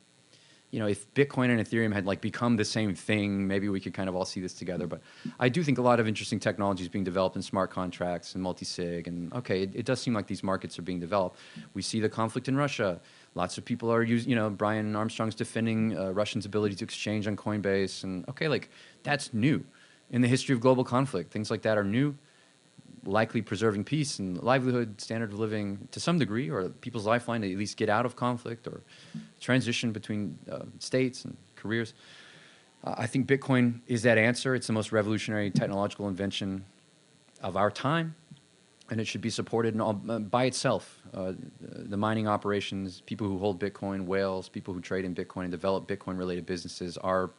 if Bitcoin and Ethereum had like become the same thing, maybe we could kind of all see this together. But I do think a lot of interesting technology is being developed in smart contracts and multi-sig. And okay, it does seem like these markets are being developed. We see the conflict in Russia. Lots of people are using, Brian Armstrong's defending Russians' ability to exchange on Coinbase. And okay, like that's new in the history of global conflict. Things like that are new, likely preserving peace and livelihood, standard of living to some degree, or people's lifeline to at least get out of conflict or transition between states and careers. I think Bitcoin is that answer. It's the most revolutionary technological invention of our time, and it should be supported by itself. The mining operations, people who hold Bitcoin, whales, people who trade in Bitcoin and develop Bitcoin-related businesses are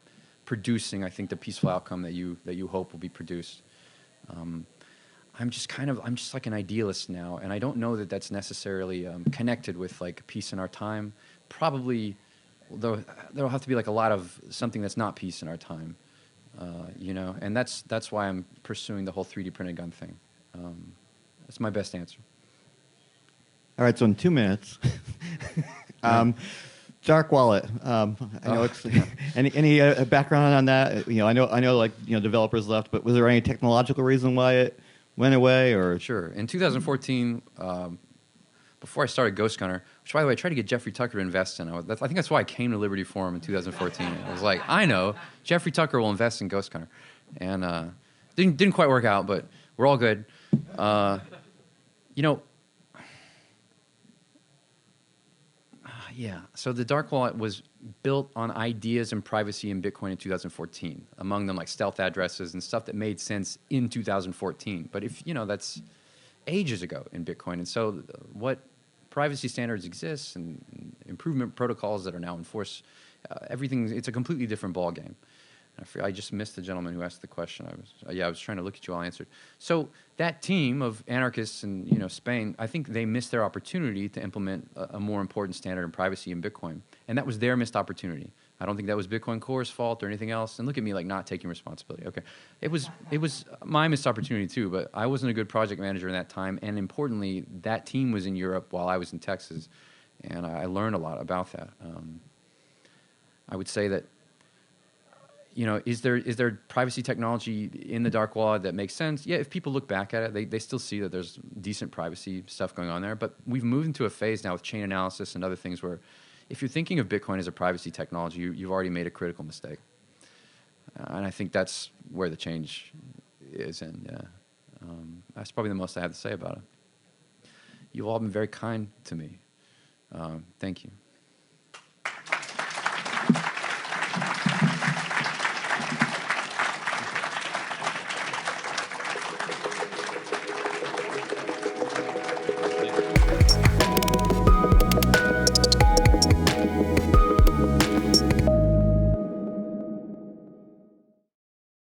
producing, I think, the peaceful outcome that you hope will be produced. I'm just like an idealist now, and I don't know that that's necessarily connected with like peace in our time. Probably, there'll have to be like a lot of something that's not peace in our time, and that's why I'm pursuing the whole 3D printed gun thing. That's my best answer. All right, so in 2 minutes, dark wallet. I know it's any background on that. I know like developers left, but was there any technological reason why it went away? Or sure. In 2014, before I started Ghost Gunner, which by the way I tried to get Jeffrey Tucker to invest in. I think that's why I came to Liberty Forum in 2014. I was like, I know Jeffrey Tucker will invest in Ghost Gunner, and didn't quite work out, but we're all good. Yeah. So the dark wallet was built on ideas and privacy in Bitcoin in 2014. Among them, like stealth addresses and stuff that made sense in 2014. But if that's ages ago in Bitcoin, and so what privacy standards exist and improvement protocols that are now enforced, everything. It's a completely different ballgame. I just missed the gentleman who asked the question. I was trying to look at you while I answered. So that team of anarchists in Spain, I think they missed their opportunity to implement a more important standard in privacy in Bitcoin, and that was their missed opportunity. I don't think that was Bitcoin Core's fault or anything else. And look at me like not taking responsibility. Okay, it was my missed opportunity too. But I wasn't a good project manager in that time, and importantly, that team was in Europe while I was in Texas, and I learned a lot about that. I would say that. Is there privacy technology in the dark wallet that makes sense? Yeah, if people look back at it, they still see that there's decent privacy stuff going on there. But we've moved into a phase now with chain analysis and other things where if you're thinking of Bitcoin as a privacy technology, you've already made a critical mistake. And I think that's where the change is. And that's probably the most I have to say about it. You've all been very kind to me. Thank you.